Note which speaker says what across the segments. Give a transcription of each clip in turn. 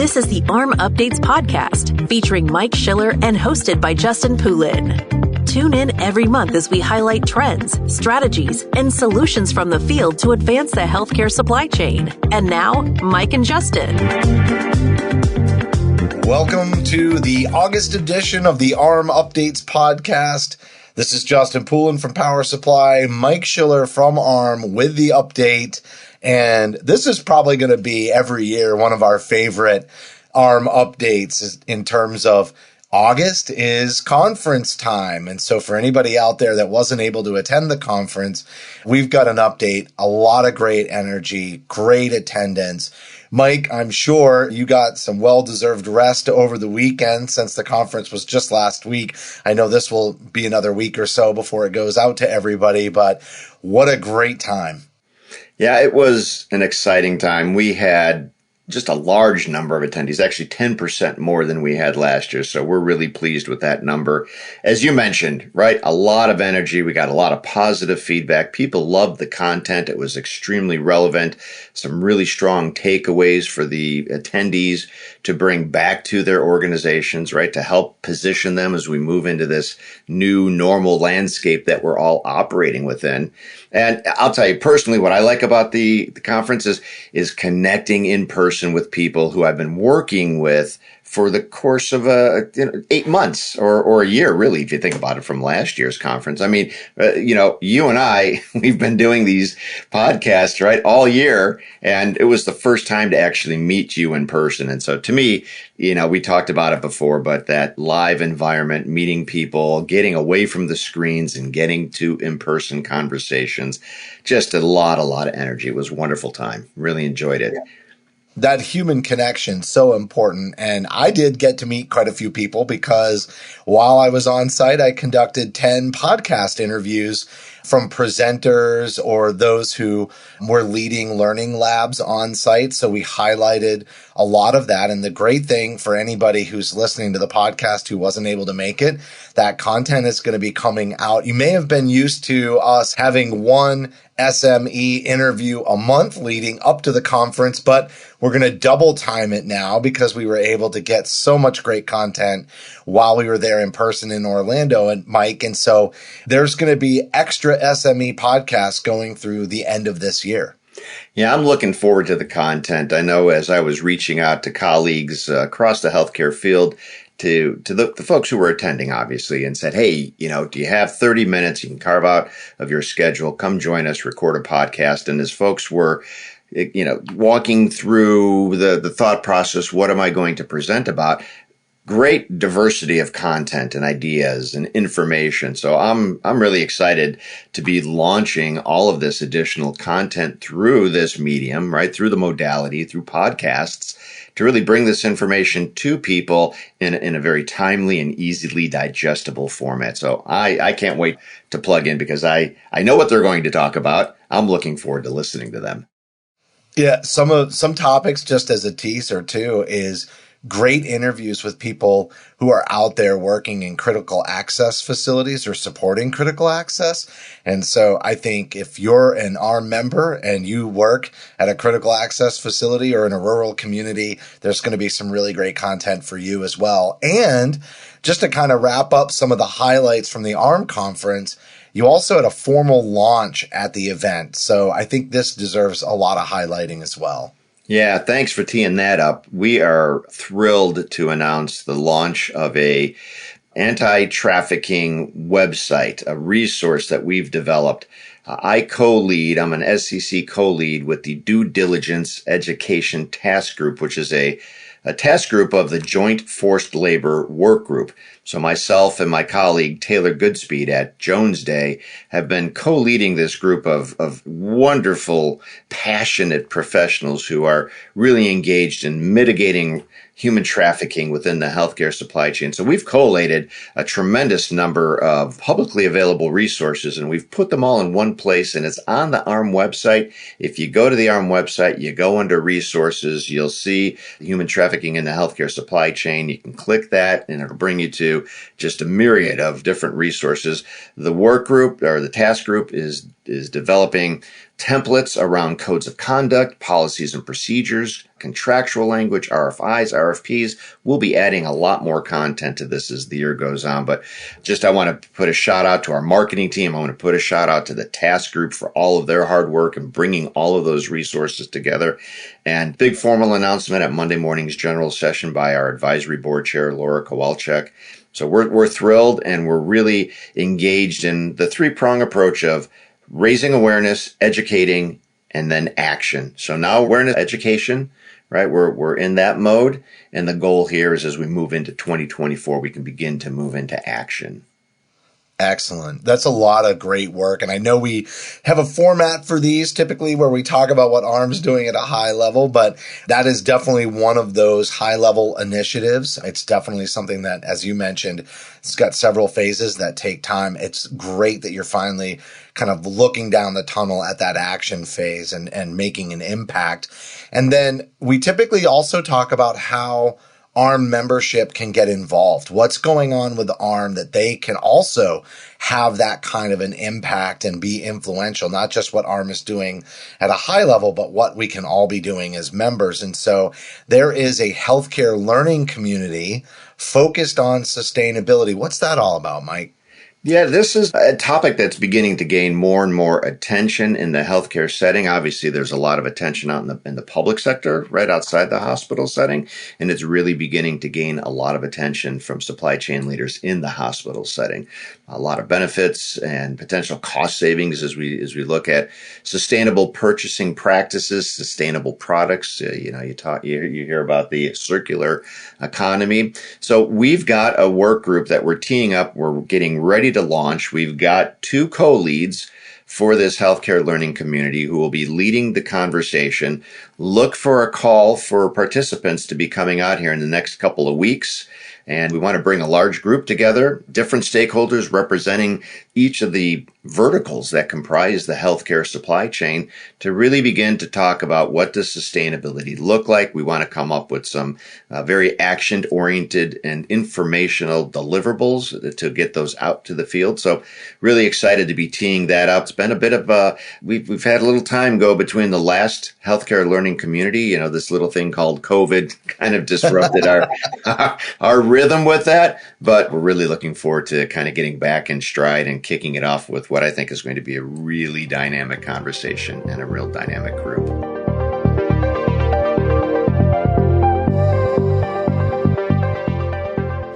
Speaker 1: This is the AHRMM Updates podcast, featuring Mike Schiller and hosted by Justin Poulin. Tune in every month as we highlight trends, strategies, and solutions from the field to advance the healthcare supply chain. And now, Mike and Justin.
Speaker 2: Welcome to the August edition of the AHRMM Updates podcast. This is Justin Poulin from Power Supply, Mike Schiller from AHRMM with the update. And this is probably going to be every year one of our favorite AHRMM updates in terms of August is conference time. And so for anybody out there that wasn't able to attend the conference, we've got an update, a lot of great energy, great attendance. Mike, I'm sure you got some well-deserved rest over the weekend since the conference was just last week. I know this will be another week or so before it goes out to everybody, but what a great time.
Speaker 3: Yeah, it was an exciting time. We had just a large number of attendees, actually 10% more than we had last year. So we're really pleased with that number. As you mentioned, right, a lot of energy. We got a lot of positive feedback. People loved the content. It was extremely relevant. Some really strong takeaways for the attendees to bring back to their organizations, right, to help position them as we move into this new normal landscape that we're all operating within. And I'll tell you personally, what I like about the conference is connecting in person with people who I've been working with for the course of 8 months or a year, really, if you think about it from last year's conference. I mean, you and I, we've been doing these podcasts, right, all year, and it was the first time to actually meet you in person. And so to me, we talked about it before, but that live environment, meeting people, getting away from the screens and getting to in-person conversations, just a lot of energy. It was a wonderful time. Really enjoyed it.
Speaker 2: Yeah. That human connection, so important. And I did get to meet quite a few people because while I was on site, I conducted 10 podcast interviews from presenters or those who were leading learning labs on site. So we highlighted a lot of that. And the great thing for anybody who's listening to the podcast who wasn't able to make it, that content is going to be coming out. You may have been used to us having one SME interview a month leading up to the conference, but we're going to double time it now because we were able to get so much great content while we were there in person in Orlando, and Mike. And so there's going to be extra SME podcasts going through the end of this year.
Speaker 3: Yeah, I'm looking forward to the content. I know as I was reaching out to colleagues across the healthcare field, to the folks who were attending, obviously, and said, hey, do you have 30 minutes you can carve out of your schedule? Come join us, record a podcast. And as folks were, walking through the thought process, what am I going to present about? Great diversity of content and ideas and information. So I'm really excited to be launching all of this additional content through this medium, right? Through the modality, through podcasts, to really bring this information to people in a very timely and easily digestible format. So I can't wait to plug in because I know what they're going to talk about. I'm looking forward to listening to them.
Speaker 2: Yeah, some topics, just as a teaser too, is great interviews with people who are out there working in critical access facilities or supporting critical access. And so I think if you're an AHRMM member and you work at a critical access facility or in a rural community, there's going to be some really great content for you as well. And just to kind of wrap up some of the highlights from the AHRMM conference, you also had a formal launch at the event. So I think this deserves a lot of highlighting as well.
Speaker 3: Yeah, thanks for teeing that up. We are thrilled to announce the launch of a anti-trafficking website, a resource that we've developed. I co-lead, I'm an SEC co-lead with the Due Diligence Education Task Group, which is a task group of the Joint Forced Labor Work Group. So myself and my colleague, Taylor Goodspeed at Jones Day, have been co-leading this group of wonderful, passionate professionals who are really engaged in mitigating human trafficking within the healthcare supply chain. So we've collated a tremendous number of publicly available resources, and we've put them all in one place, and it's on the AHRMM website. If you go to the AHRMM website, you go under resources, you'll see human trafficking in the healthcare supply chain. You can click that, and it'll bring you to just a myriad of different resources. The work group or the task group is is developing templates around codes of conduct, policies and procedures, contractual language, RFIs, RFPs. We'll be adding a lot more content to this as the year goes on. But I want to put a shout out to our marketing team. I want to put a shout out to the task group for all of their hard work and bringing all of those resources together. And big formal announcement at Monday morning's general session by our advisory board chair, Laura Kowalczyk. So we're thrilled, and we're really engaged in the three-prong approach of raising awareness, educating, and then action. So now awareness, education, right? We're in that mode. And the goal here is as we move into 2024, we can begin to move into action.
Speaker 2: Excellent. That's a lot of great work. And I know we have a format for these typically where we talk about what AHRMM's doing at a high level, but that is definitely one of those high level initiatives. It's definitely something that, as you mentioned, it's got several phases that take time. It's great that you're finally kind of looking down the tunnel at that action phase and making an impact. And then we typically also talk about how AHRMM membership can get involved. What's going on with the AHRMM that they can also have that kind of an impact and be influential, not just what AHRMM is doing at a high level, but what we can all be doing as members. And so there is a healthcare learning community focused on sustainability. What's that all about, Mike?
Speaker 3: Yeah, this is a topic that's beginning to gain more and more attention in the healthcare setting. Obviously, there's a lot of attention out in the public sector, right outside the hospital setting, and it's really beginning to gain a lot of attention from supply chain leaders in the hospital setting. A lot of benefits and potential cost savings as we look at sustainable purchasing practices, sustainable products. You hear about the circular economy. So we've got a work group that we're teeing up. We're getting ready to launch. We've got 2 co-leads for this healthcare learning community who will be leading the conversation. Look for a call for participants to be coming out here in the next couple of weeks. And we want to bring a large group together, different stakeholders representing each of the verticals that comprise the healthcare supply chain to really begin to talk about what does sustainability look like. We want to come up with some very action-oriented and informational deliverables to get those out to the field. So really excited to be teeing that up. It's been a bit of we've had a little time go between the last healthcare learning community. This little thing called COVID kind of disrupted our rhythm with that, but we're really looking forward to kind of getting back in stride and kicking it off with what I think is going to be a really dynamic conversation and a real dynamic group.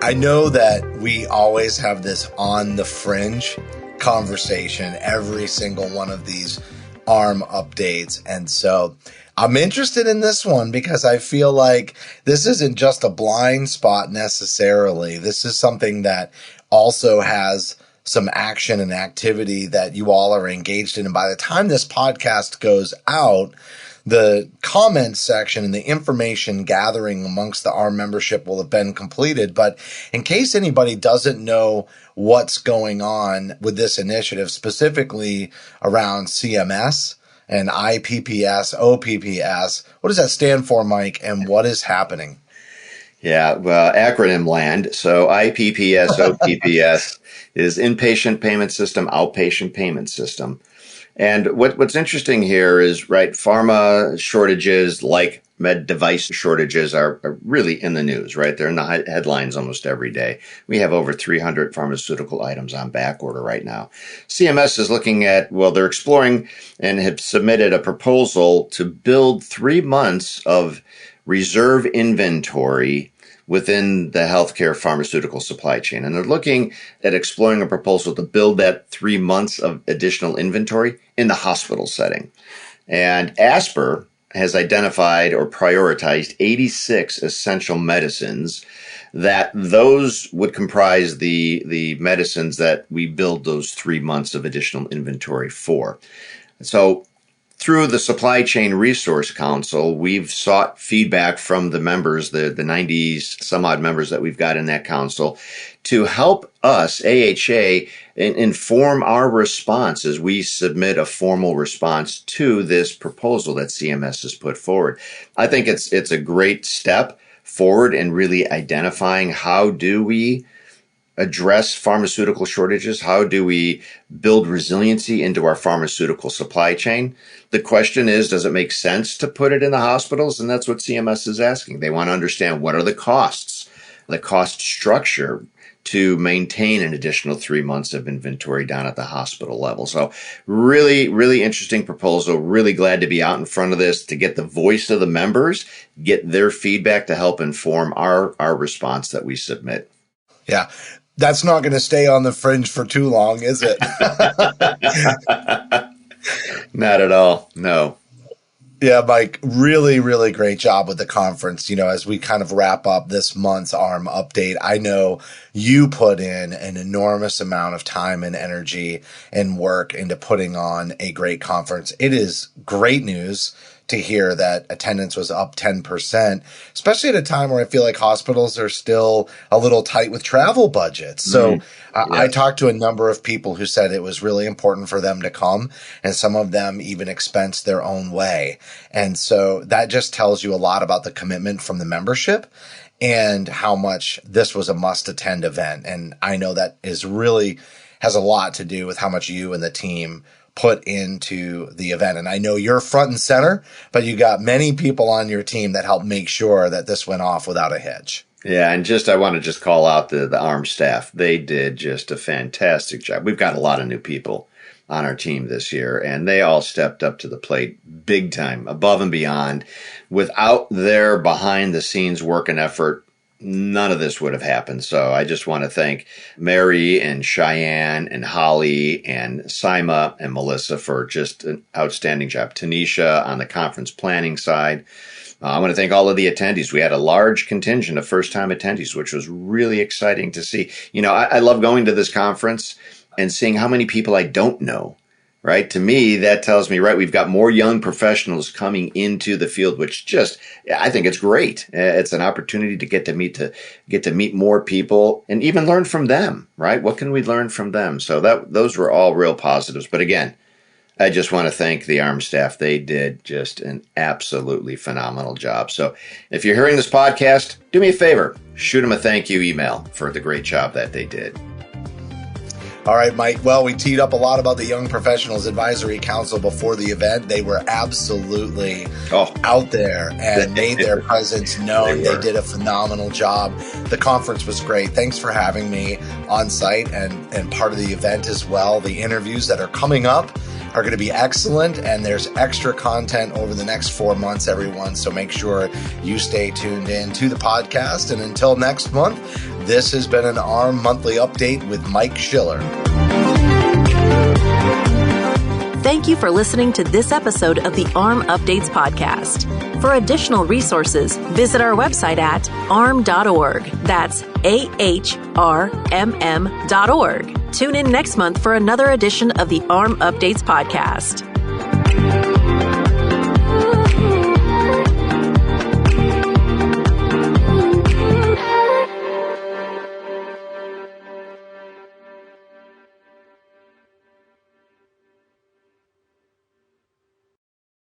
Speaker 2: I know that we always have this on the fringe conversation, every single one of these AHRMM updates. And so I'm interested in this one because I feel like this isn't just a blind spot necessarily. This is something that also has some action and activity that you all are engaged in. And by the time this podcast goes out, the comments section and the information gathering amongst the AHRMM membership will have been completed. But in case anybody doesn't know what's going on with this initiative, specifically around CMS and IPPS, OPPS, what does that stand for, Mike, and what is happening?
Speaker 3: Yeah, well, acronym land. So IPPS, OPPS is Inpatient Payment System, Outpatient Payment System. And what's interesting here is, right, pharma shortages like med device shortages are really in the news, right? They're in the headlines almost every day. We have over 300 pharmaceutical items on back order right now. CMS is looking at, they're exploring and have submitted a proposal to build 3 months of reserve inventory within the healthcare pharmaceutical supply chain. And they're looking at exploring a proposal to build that 3 months of additional inventory in the hospital setting. And AHRMM has identified or prioritized 86 essential medicines that those would comprise the medicines that we build those 3 months of additional inventory for. So through the Supply Chain Resource Council, we've sought feedback from the members, the 90 some odd members that we've got in that council, to help us, AHA, inform our response as we submit a formal response to this proposal that CMS has put forward. I think it's a great step forward in really identifying how do we address pharmaceutical shortages? How do we build resiliency into our pharmaceutical supply chain? The question is, does it make sense to put it in the hospitals? And that's what CMS is asking. They want to understand what are the costs, the cost structure to maintain an additional 3 months of inventory down at the hospital level. So really, really interesting proposal. Really glad to be out in front of this, to get the voice of the members, get their feedback to help inform our response that we submit.
Speaker 2: Yeah. That's not going to stay on the fringe for too long, is it?
Speaker 3: Not at all. No.
Speaker 2: Yeah, Mike, really, really great job with the conference. As we kind of wrap up this month's AHRMM update, I know you put in an enormous amount of time and energy and work into putting on a great conference. It is great news to hear that attendance was up 10%, especially at a time where I feel like hospitals are still a little tight with travel budgets. So I talked to a number of people who said it was really important for them to come, and some of them even expensed their own way. And so that just tells you a lot about the commitment from the membership and how much this was a must-attend event. And I know that has a lot to do with how much you and the team put into the event. And I know you're front and center, but you got many people on your team that helped make sure that this went off without a hitch.
Speaker 3: Yeah, and I want to call out the AHRMM staff. They did just a fantastic job. We've got a lot of new people on our team this year, and they all stepped up to the plate big time, above and beyond. Without their behind-the-scenes work and effort, none of this would have happened. So I just want to thank Mary and Cheyenne and Holly and Sima and Melissa for just an outstanding job. Tanisha on the conference planning side. I want to thank all of the attendees. We had a large contingent of first-time attendees, which was really exciting to see. I love going to this conference and seeing how many people I don't know. Right? To me, that tells me, we've got more young professionals coming into the field, which I think it's great. It's an opportunity to get to meet more people and even learn from them, right? What can we learn from them? So those were all real positives. But again, I just want to thank the AHRMM staff. They did just an absolutely phenomenal job. So if you're hearing this podcast, do me a favor, shoot them a thank you email for the great job that they did.
Speaker 2: All right, Mike. Well, we teed up a lot about the Young Professionals Advisory Council before the event. They were absolutely out there and made their presence known. They did a phenomenal job. The conference was great. Thanks for having me on site and part of the event as well. The interviews that are coming up are going to be excellent, and there's extra content over the next 4 months, everyone. So make sure you stay tuned in to the podcast. And until next month, this has been an AHRMM Monthly Update with Mike Schiller.
Speaker 1: Thank you for listening to this episode of the AHRMM Updates podcast. For additional resources, visit our website at ahrmm.org. That's AHRMM.org. Tune in next month for another edition of the AHRMM Updates podcast.